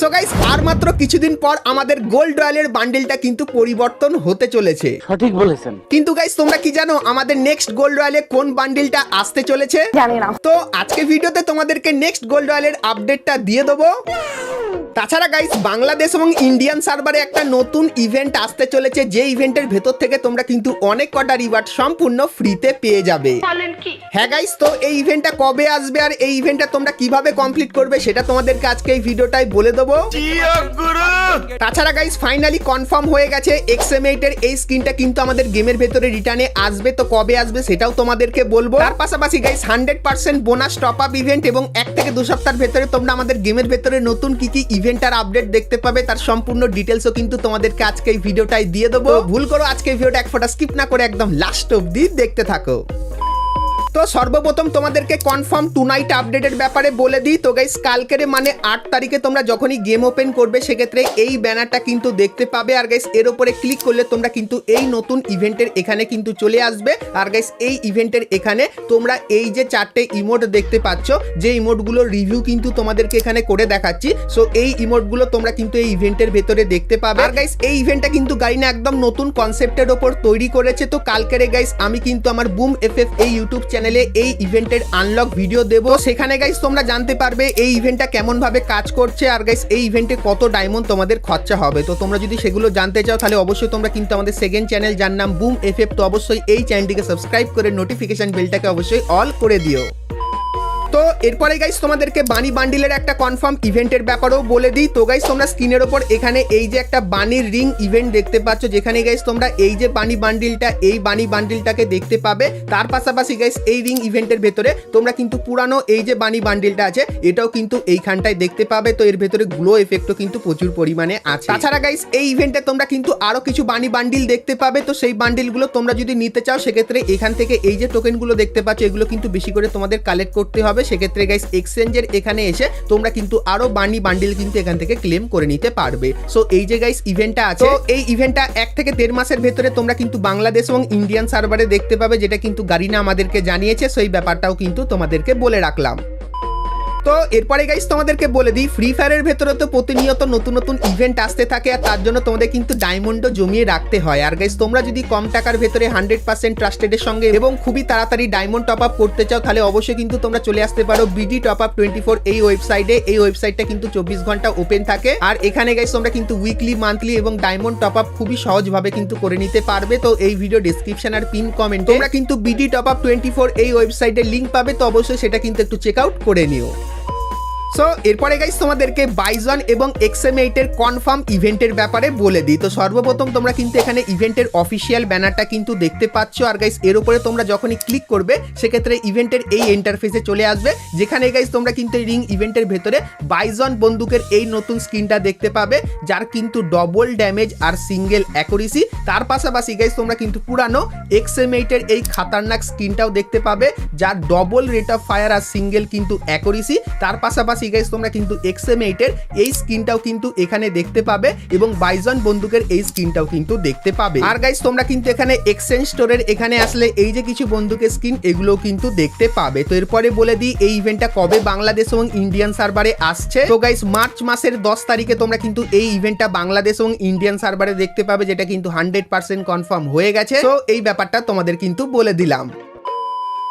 So guys আর মাত্র কিছুদিন পর আমাদের গোল্ড রয়্যালের বান্ডেলটা কিন্তু পরিবর্তন হতে চলেছে। সঠিক বলেছেন। কিন্তু গাইস তোমরা কি জানো আমাদের নেক্সট গোল্ড রয়্যালে কোন বান্ডেলটা আসতে চলেছে? জানি না। তো আজকে ভিডিওতে তোমাদেরকে নেক্সট গোল্ড রয়্যালের আপডেটটা দিয়ে দেবো। তাছাড়া গাইস বাংলাদেশ এবং ইন্ডিয়ান সার্ভারে একটা নতুন ইভেন্ট আসতে চলেছে, যে ইভেন্টের ভেতর থেকে তোমরা কিন্তু অনেক কটা রিওয়ার্ড সম্পূর্ণ ফ্রিতে পেয়ে যাবে। হ্যাঁ গাইস, তো এই ইভেন্টটা কবে আসবে আর এই ইভেন্টটা তোমরা কিভাবে কমপ্লিট করবে সেটা তোমাদেরকে আজকে এই ভিডিওটাই বলে দেবো। তাছাড়া গাইস ফাইনালি কনফার্ম হয়ে গেছে XM8 এর এই স্কিনটা কিন্তু আমাদের গেমের ভেতরে রিটার্নে আসবে। তো কবে আসবে সেটাও তোমাদেরকে বলবো। তার পাশাপাশি guys 100% bonus top up event এবং 1 থেকে 2 সপ্তাহের ভেতরে তোমরা আমাদের গেমের ভেতরে নতুন কি কি ইভেন্টার আপডেট দেখতে পাবে তার সম্পূর্ণ ডিটেলসও কিন্তু তোমাদেরকে আজকে এই ভিডিওটাই দিয়ে দেবো। ভুল করো আজকে এই ভিডিওটা এক ফোঁটা স্কিপ না করে একদম লাস্ট অবধি দেখতে থাকো। তো সর্বপ্রথম তোমাদেরকে কনফার্ম টু নাইট আপডেটের ব্যাপারে বলে দিই। তো গাইস কালকের মানে 8 তারিখে তোমরা যখনই গেম ওপেন করবে সেক্ষেত্রে এই ব্যানারটা কিন্তু দেখতে পাবে। আর গাইস এর উপরে ক্লিক করলে তোমরা কিন্তু এই নতুন ইভেন্টের এখানে কিন্তু চলে আসবে। আর গাইস এই ইভেন্টের এখানে তোমরা এই যে 4টে ইমোট দেখতে পাচ্ছ, যে ইমোটগুলোর রিভিউ কিন্তু তোমাদেরকে এখানে করে দেখাচ্ছি। সো এই ইমোটগুলো তোমরা কিন্তু এই ইভেন্টের ভেতরে দেখতে পাবে। আর গাইস এই ইভেন্টটা কিন্তু গাইনা একদম নতুন কনসেপ্টের উপর তৈরি করেছে। তো কালকের গাইস আমি কিন্তু আমার বুম এফএফ এই ইউটিউব চ্যানেলে এই ইভেন্টের আনলক ভিডিও দেব। সেখানে গাইস তোমরা জানতে পারবে এই ইভেন্টটা কেমন ভাবে কাজ করছে আর গাইস এই ইভেন্টে কত ডায়মন্ড তোমাদের খরচা হবে। তো তোমরা যদি সেগুলো জানতে চাও তাহলে অবশ্যই তোমরা কিন্তু আমাদের সেকেন্ড চ্যানেল যার নাম বুম এফএফ, তো অবশ্যই এই চ্যানেলটিকে সাবস্ক্রাইব করে নোটিফিকেশন বেলটাকে অবশ্যই অল করে দিও। তো এরপরে গাইস তোমাদেরকে বানি বান্ডিলের একটা কনফার্ম ইভেন্টের ব্যাপারেও বলে দিই। তো গাইস তোমরা স্ক্রিনের ওপর এখানে এই যে একটা বানির রিং ইভেন্ট দেখতে পাচ্ছ, যেখানে গাইস তোমরা এই যে বানি বান্ডিলটাকে দেখতে পাবে। তার পাশাপাশি গাইস এই রিং ইভেন্টের ভেতরে তোমরা কিন্তু পুরানো এই যে বানি বান্ডিলটা আছে এটাও কিন্তু এইখানটায় দেখতে পাবে। তো এর ভেতরে গ্লো এফেক্টও কিন্তু প্রচুর পরিমাণে আছে। তাছাড়া গাইস এই ইভেন্টে তোমরা কিন্তু আরো কিছু বানি বান্ডিল দেখতে পাবে। তো সেই বান্ডিলগুলো তোমরা যদি নিতে চাও সেক্ষেত্রে এখান থেকে এই যে টোকেনগুলো দেখতে পাচ্ছ এগুলো কিন্তু বেশি করে তোমাদের কালেক্ট করতে হবে। সেক্ষেত্রে গাইস এক্সচেঞ্জের এখানে এসে তোমরা কিন্তু আরো বানি বান্ডিল কিন্তু এখান থেকে ক্লেম করে নিতে পারবে। সো এই যে গাইস ইভেন্টটা আছে, এই ইভেন্টটা 1 থেকে 1.5 মাসের ভেতরে তোমরা কিন্তু বাংলাদেশ এবং ইন্ডিয়ান সার্ভারে দেখতে পাবে, যেটা কিন্তু গারিনা আমাদেরকে জানিয়েছে। সো এই ব্যাপারটাও কিন্তু তোমাদেরকে বলে রাখলাম। তো এরপরে গাইস তোমাদেরকে বলে দিই ফ্রি ফায়ারের ভেতরে তো প্রতিনিয়ত নতুন নতুন ইভেন্ট আসতে থাকে আর তার জন্য তোমাদের কিন্তু ডায়মন্ডও জমিয়ে রাখতে হয়। আর গাইস তোমরা যদি কম টাকার ভেতরে 100% ট্রাস্টেডের সঙ্গে এবং খুবই তাড়াতাড়ি ডায়মন্ড টপ আপ করতে চাও তাহলে অবশ্যই কিন্তু তোমরা চলে আসতে পারো বিডি টপ আপ 24 এই ওয়েবসাইটে। এই ওয়েবসাইটটা কিন্তু 24 ঘন্টা ওপেন থাকে আর এখানে গাইস তোমরা কিন্তু উইকলি, মান্থলি এবং ডায়মন্ড টপ আপ খুবই সহজভাবে কিন্তু করে নিতে পারবে। তো এই ভিডিও ডেসক্রিপশন আর পিন কমেন্টে তোমরা কিন্তু বিডি টপ আপ 24 এই ওয়েবসাইটের লিংক পাবে। তো অবশ্যই সেটা কিন্তু একটু চেক আউট করে নিও। সো এরপরে গাইস তোমাদেরকে বাইজন এবং XM8 এর কনফার্ম ইভেন্টের ব্যাপারে বলে দিই। তো সর্বপ্রথম তোমরা কিন্তু এখানে ইভেন্টের অফিসিয়াল ব্যানারটা কিন্তু দেখতে পাচ্ছ। আর গাইস এর উপরে তোমরা যখনই ক্লিক করবে সেক্ষেত্রে ইভেন্টের এই ইন্টারফেসে চলে আসবে, যেখানে গাইস তোমরা কিন্তু রিং ইভেন্টের ভেতরে বাইজন বন্দুকের এই নতুন স্কিনটা দেখতে পাবে, যার কিন্তু ডবল ড্যামেজ আর সিঙ্গেল অ্যাকুরেসি। তার পাশাপাশি গাইস তোমরা কিন্তু পুরানো XM8 এর এই খাতারনাক স্কিনটাও দেখতে পাবে, যার ডবল রেট অফ ফায়ার আর সিঙ্গেল কিন্তু অ্যাকুরেসি। তার পাশাপাশি গাইস তোমরা কিন্তু XM8 এর এই স্কিনটাও কিন্তু এখানে দেখতে পাবে এবং বাইজন বন্দুকের এই স্কিনটাও কিন্তু দেখতে পাবে। আর গাইস তোমরা কিন্তু এখানে এক্সচেঞ্জ স্টোরের এখানে আসলে এই যে কিছু বন্দুকের স্কিন এগুলো কিন্তু দেখতে পাবে। তো এরপরে বলে দিই এই ইভেন্টটা কবে বাংলাদেশ এবং ইন্ডিয়ান সার্ভারে আসছে। তো গাইস মার্চ মাসের 10 তারিখে তোমরা কিন্তু এই ইভেন্টটা বাংলাদেশ এবং ইন্ডিয়ান সার্ভারে দেখতে পাবে, যেটা কিন্তু 100% কনফার্ম হয়ে গেছে। তো এই ব্যাপারটা তোমাদের কিন্তু বলে দিলাম।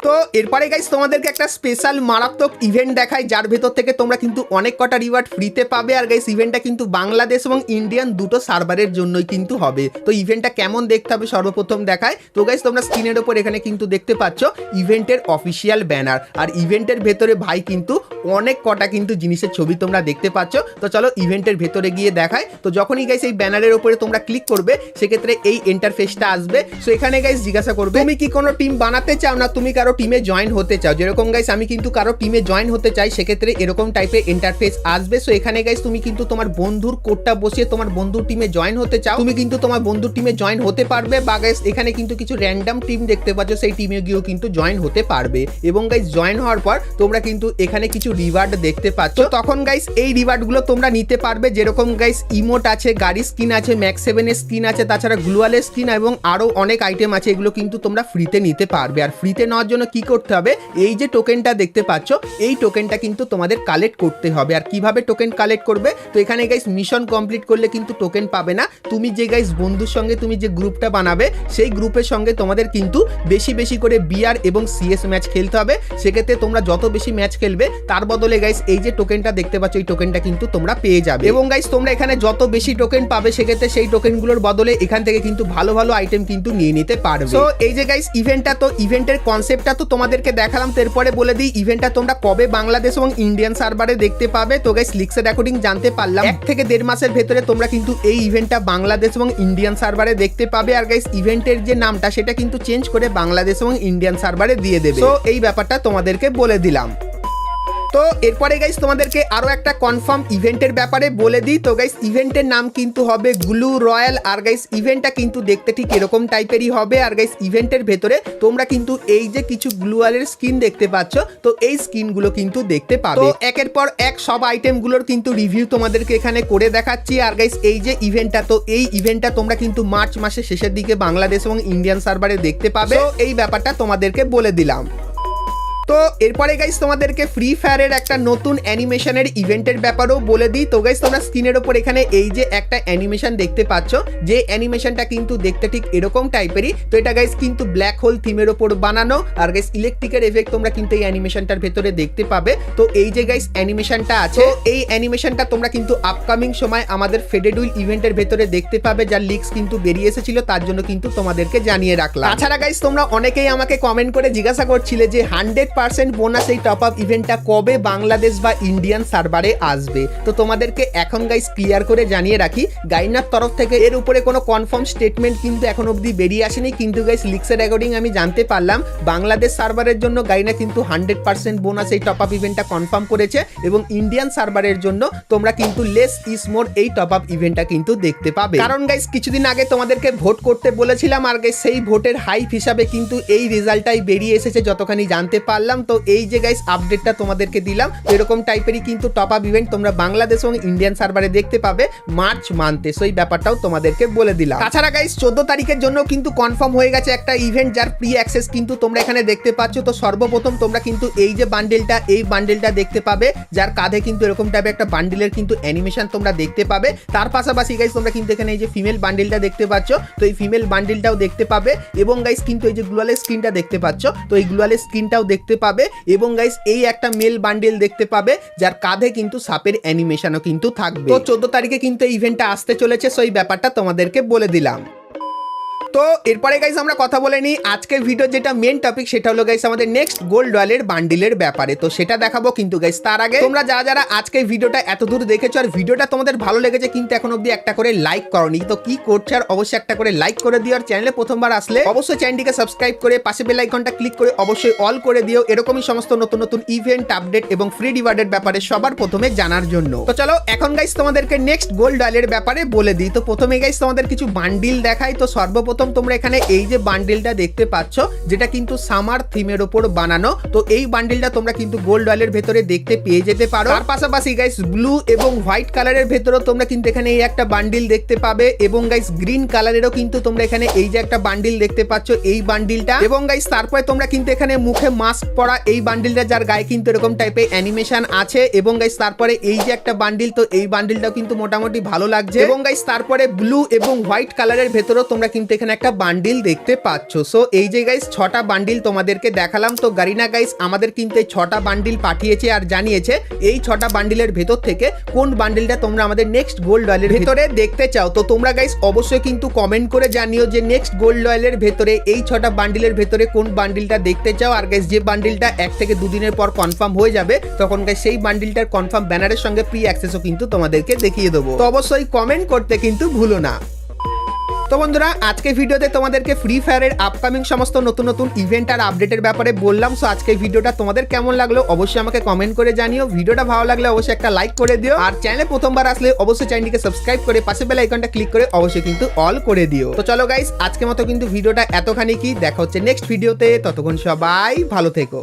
তো এরপরে গাইস তোমাদেরকে একটা স্পেশাল মারাত্মক ইভেন্ট দেখাই, যার ভেতর থেকে তোমরা কিন্তু অনেক কটা রিওয়ার্ড ফ্রিতে পাবে। আর গাইস ইভেন্টটা কিন্তু বাংলাদেশ এবং ইন্ডিয়ান দুটো সার্ভারের জন্যই কিন্তু হবে। তো ইভেন্টটা কেমন দেখতে হবে সর্বপ্রথম দেখায়। তো গাইস তোমরা স্ক্রিনের উপর এখানে কিন্তু দেখতে পাচ্ছ ইভেন্টের অফিসিয়াল ব্যানার, আর ইভেন্টের ভেতরে ভাই কিন্তু অনেক কটা কিন্তু জিনিসের ছবি তোমরা দেখতে পাচ্ছ। তো চলো ইভেন্টের ভেতরে গিয়ে দেখায়। তো যখনই গাইস এই ব্যানারের উপরে তোমরা ক্লিক করবে সেক্ষেত্রে এই ইন্টারফেসটা আসবে। সো এখানে গাইস জিজ্ঞাসা করবে তুমি কি কোনো টিম বানাতে চাও না তুমি কারো টিমে জয়েন হতে চাও। যেরকম গাইস আমি কিন্তু কারো টিমে জয়েন হতে চাই, সেক্ষেত্রে এরকম টাইপের ইন্টারফেস আসবে। সো এখানে গাইস তুমি কিন্তু তোমার বন্ধুর কোডটা বসিয়ে তোমার বন্ধুর টিমে জয়েন হতে চাও, তুমি কিন্তু তোমার বন্ধুর টিমে জয়েন হতে পারবে। বা গাইস এখানে কিন্তু কিছু র্যান্ডম টিম দেখতে পাচ্ছ, সেই টিমে গিয়েও কিন্তু জয়েন হতে পারবে। এবং গাইস জয়েন হওয়ার পর তোমরা কিন্তু এখানে কিছু রিওয়ার্ড দেখতে পাচ্ছ। তখন গাইস এই রিওয়ার্ড গুলো তোমরা নিতে পারবে। যেরকম গাইস ইমোট আছে, গাড়ি স্কিন আছে, ম্যাক্স 7 এর স্কিন আছে, তাছাড়া গ্লুয়ালের স্কিন এবং আরো অনেক আইটেম আছে, এগুলো কিন্তু তোমরা ফ্রিতে নিতে পারবে। আর ফ্রিতে নেওয়ার জন্য জন্য কি করতে হবে, এই যে টোকেনটা দেখতে পাচ্ছ এই টোকেনটা কিন্তু তোমাদের কালেক্ট করতে হবে। আর কিভাবে টোকেন কালেক্ট করবে, তো এখানে গাইস মিশন কমপ্লিট করলে কিন্তু টোকেন পাবে না। তুমি যে গাইস বন্ধুর সঙ্গে তুমি যে গ্রুপটা বানাবে সেই গ্রুপের সঙ্গে তোমাদের কিন্তু বেশি বেশি করে বিআর এবং সিএস ম্যাচ খেলতে হবে। সেক্ষেত্রে তোমরা যত বেশি ম্যাচ খেলবে তার বদলে গাইস এই যে টোকেনটা দেখতে পাচ্ছ এই টোকেনটা কিন্তু তোমরা পেয়ে যাবে। এবং গাইস তোমরা এখানে যত বেশি টোকেন পাবে সেক্ষেত্রে সেই টোকেনগুলোর বদলে এখান থেকে কিন্তু ভালো ভালো আইটেম কিন্তু নিয়ে নিতে পারবে। তো এই যে গাইস ইভেন্টটা, তো ইভেন্টের কনসেপ্টটা তো তোমাদেরকে দেখালাম। তো এরপরে বলে দিই ইভেন্টটা তোমরা কবে বাংলাদেশ এবং ইন্ডিয়ান সার্ভারে দেখতে পাবে। তো গাইস লিক্সের অ্যাকর্ডিং জানতে পারলাম 1 থেকে 1.5 মাসের ভেতরে তোমরা কিন্তু এই ইভেন্টটা বাংলাদেশ এবং ইন্ডিয়ান সার্ভারে দেখতে পাবে। আর গাইস ইভেন্টের যে নামটা সেটা কিন্তু চেঞ্জ করে বাংলাদেশ এবং ইন্ডিয়ান সার্ভারে দিয়ে দেবে। তো এই ব্যাপারটা তোমাদেরকে বলে দিলাম। তো এরপরে গাইস তোমাদেরকে আরো একটা কনফার্ম ইভেন্টের ব্যাপারে বলে দিই। তো গাইস ইভেন্টের নাম কিন্তু হবে গ্লু রয়্যাল। আর গাইস ইভেন্টটা কিন্তু দেখতে ঠিক এরকম টাইপেরই হবে। আর গাইস ইভেন্টের ভেতরে তোমরা কিন্তু এই যে কিছু গ্লুয়ালের স্কিন দেখতে পাচ্ছ, তো এই স্কিনগুলো কিন্তু দেখতে পাবে। তো একের পর এক সব আইটেমগুলোর কিন্তু রিভিউ তোমাদেরকে এখানে করে দেখাচ্ছি। আর গাইস এই যে ইভেন্টটা, তো এই ইভেন্টটা তোমরা কিন্তু মার্চ মাসের শেষের দিকে বাংলাদেশ এবং ইন্ডিয়ান সার্ভারে দেখতে পাবে। তো এই ব্যাপারটা তোমাদেরকে বলে দিলাম। তো এরপরে গাইস তোমাদেরকে ফ্রি ফায়ারের একটা নতুন অ্যানিমেশনের ইভেন্টের ব্যাপারেও বলে দিই। তো গাইস তোমরা স্ক্রিনের ওপর এখানে এই যে একটা অ্যানিমেশন দেখতে পাচ্ছ, যে অ্যানিমেশনটা কিন্তু দেখতে ঠিক এরকম টাইপেরই। তো এটা গাইস কিন্তু ব্ল্যাক হোল থিমের ওপর বানানো। আর গাইস ইলেকট্রিকের এফেক্ট তোমরা কিন্তু এই অ্যানিমেশনটার ভেতরে দেখতে পাবে। তো এই যে গাইস অ্যানিমেশনটা আছে, এই অ্যানিমেশনটা তোমরা কিন্তু আপকামিং সময় আমাদের ফেডেডুইল ইভেন্টের ভেতরে দেখতে পাবে, যার লিক্স কিন্তু বেরিয়ে এসেছিল, তার জন্য কিন্তু তোমাদেরকে জানিয়ে রাখলাম। তাছাড়া গাইস তোমরা অনেকেই আমাকে কমেন্ট করে জিজ্ঞাসা করছিলে যে 100% বোনাস এই টপ আপ ইভেন্টটা কবে বাংলাদেশ বা ইন্ডিয়ান সার্ভারে আসবে। তো তোমাদেরকে এখন গাইস ক্লিয়ার করে জানিয়ে রাখি, গাইনার তরফ থেকে এর উপরে কোনো কনফার্ম স্টেটমেন্ট কিন্তু এখন অবধি বেরিয়ে আসেনি। কিন্তু গাইস লিক্সের অ্যাকর্ডিং আমি জানতে পারলাম বাংলাদেশ সার্ভারের জন্য গাইনা কিন্তু 100% বোনাস এই টপ আপ ইভেন্টটা কনফার্ম করেছে। এবং ইন্ডিয়ান সার্ভারের জন্য তোমরা কিন্তু লেস ইজ মোর এই টপ আপ ইভেন্টটা কিন্তু দেখতে পাবে। কারণ গাইস কিছুদিন আগে তোমাদেরকে ভোট করতে বলেছিলাম, আর গাইস সেই ভোটের হাইপ হিসাবে কিন্তু এই রেজাল্টটাই বেরিয়ে এসেছে যতখানি জানতে পারলাম। তো এই যে গাইস আপডেটটা তোমাদেরকে দিলাম, এরকম টাইপেরই কিন্তু টপ আপ ইভেন্ট তোমরা বাংলাদেশ এবং ইন্ডিয়ান সার্ভারে দেখতে পাবে মার্চ মান্থে। সো এই ব্যাপারটাও তোমাদেরকে বলে দিলাম। তাছাড়া গাইস 14 তারিখের জন্য কিন্তু কনফার্ম হয়ে গেছে একটা ইভেন্ট, যার প্রি অ্যাক্সেস কিন্তু তোমরা এখানে দেখতে পাচ্ছ। তো সর্বপ্রথম তোমরা কিন্তু এই যে বান্ডেলটা, এই বান্ডেলটা দেখতে পাবে, যার কাঁধে কিন্তু এরকম টাইপের একটা বান্ডেলের কিন্তু অ্যানিমেশন তোমরা দেখতে পাবে। তার পাশাপাশি গাইস তোমরা কিন্তু এখানে এই যে ফিমেল বান্ডেলটা দেখতে পাচ্ছ, তো এই ফিমেল বান্ডেলটাও দেখতে পাবে। এবং গাইস কিন্তু এই যে গ্লোয়ালের স্ক্রিনটা দেখতে পাচ্ছ, তো এই গ্লোয়ালের স্ক্রিনটাও দেখতে পাবে। এবং গাইস এই একটা মেল বান্ডেল দেখতে পাবে, যার কাঁধে কিন্তু সাপের অ্যানিমেশনও কিন্তু থাকবে। তো 14 তারিখে কিন্তু ইভেন্টটা আসতে চলেছে। সো এই ব্যাপারটা তোমাদেরকে বলে দিলাম। তো এরপরে গাইস আমরা কথা বলে নিই আজকের ভিডিও যেটা মেন টপিক, সেটা হলো গাইস আমাদের নেক্সট গোল্ড রয়্যালের বান্ডিলের ব্যাপারে। তো সেটা দেখাবো, কিন্তু গাইস তার আগে তোমরা যারা যারা আজকে ভিডিওটা এত দূর দেখেছো আর ভিডিওটা তোমাদের ভালো লেগেছে কিন্তু এখন অবধি একটা করে লাইক করনি, তো কি করছো আর অবশ্যই একটা করে লাইক করে দিও। আর চ্যানেলে প্রথমবার আসলে অবশ্যই চ্যানেলটিকে সাবস্ক্রাইব করে পাশে বেল আইকনটা ক্লিক করে অবশ্যই অল করে দিও, এরকমই সমস্ত নতুন নতুন ইভেন্ট আপডেট এবং ফ্রি রিওয়ার্ডের ব্যাপারে সবার প্রথমে জানার জন্য। তো চলো এখন গাইস তোমাদেরকে নেক্সট গোল্ড রয়্যালের ব্যাপারে বলে দিই। তো প্রথমে গাইস তোমাদের কিছু বান্ডিল দেখাই। তো সর্বপ্রথম তোমরা এখানে এই যে বান্ডেলটা দেখতে পাচ্ছ, যেটা কিন্তু সামার থিমের উপর বানানো। তো এই বান্ডেলটা তোমরা কিন্তু গোল্ড রয়্যালের ভেতরে দেখতে পেয়ে যেতে পারো। তার পাশাপাশি গাইস ব্লু এবং হোয়াইট কালারের ভেতরে তোমরা কিন্তু এখানে এই একটা বান্ডিল দেখতে পাবে। এবং গাইস গ্রিন কালারেরও কিন্তু তোমরা এখানে এই যে একটা বান্ডিল দেখতে পাচ্ছ, এই বান্ডিলটা। এবং গাইস তারপরে তোমরা কিন্তু এখানে মুখে মাস্ক পরা এই বান্ডিলটা, যার গায়ে কিন্তু এরকম টাইপের অ্যানিমেশন আছে। এবং গাইস তারপরে এই যে একটা বান্ডিল, তো এই বান্ডিলটাও কিন্তু মোটামুটি ভালো লাগছে। এবং গাইস তারপরে ব্লু এবং হোয়াইট কালারের ভেতরেও তোমরা কিন্তু এখানে একটা বান্ডিল দেখতে পাচ্ছ। সো এই যে গাইস 6টা বান্ডিল তোমাদেরকে দেখালাম। তো গারিনা গাইস আমাদের কিন্তু এই 6টা বান্ডিল পাঠিয়েছে আর জানিয়েছে এই 6টা বান্ডিলের ভেতর থেকে কোন বান্ডিলটা তোমরা আমাদের নেক্সট গোল্ড রয়্যালের ভেতরে দেখতে চাও। তো তোমরা গাইস অবশ্যই কিন্তু কমেন্ট করে জানিও যে নেক্সট গোল্ড রয়্যালের ভেতরে এই 6টা বান্ডিলের ভেতরে কোন বান্ডিলটা দেখতে চাও। আর গাইস যে বান্ডিলটা 1 থেকে 2 দিনের পর কনফার্ম হয়ে যাবে, তখন গাইস সেই বান্ডিলটার কনফার্ম ব্যানারের সঙ্গে প্রি অ্যাক্সেসও কিন্তু তোমাদেরকে দেখিয়ে দেবো। তো অবশ্যই কমেন্ট করতে কিন্তু ভুলো না। তো বন্ধুরা আজকে ভিডিওতে তোমাদেরকে ফ্রি ফায়ারের আপকামিং সমস্ত নতুন নতুন ইভেন্ট আর আপডেটের ব্যাপারে বললাম। সো আজকে ভিডিওটা তোমাদের কেমন লাগলো অবশ্যই আমাকে কমেন্ট করে জানিও। ভিডিওটা ভালো লাগলে অবশ্যই একটা লাইক করে দিও, আর চ্যানেলে প্রথমবার আসলে অবশ্যই চ্যানেলটিকে সাবস্ক্রাইব করে পাশে বেল আইকনটা ক্লিক করে অবশ্যই কিন্তু অল করে দিও। তো চলো গাইস আজকের মতো কিন্তু ভিডিওটা এতখানি কি, দেখা হচ্ছে নেক্সট ভিডিওতে। ততক্ষণ সবাই ভালো থেকো।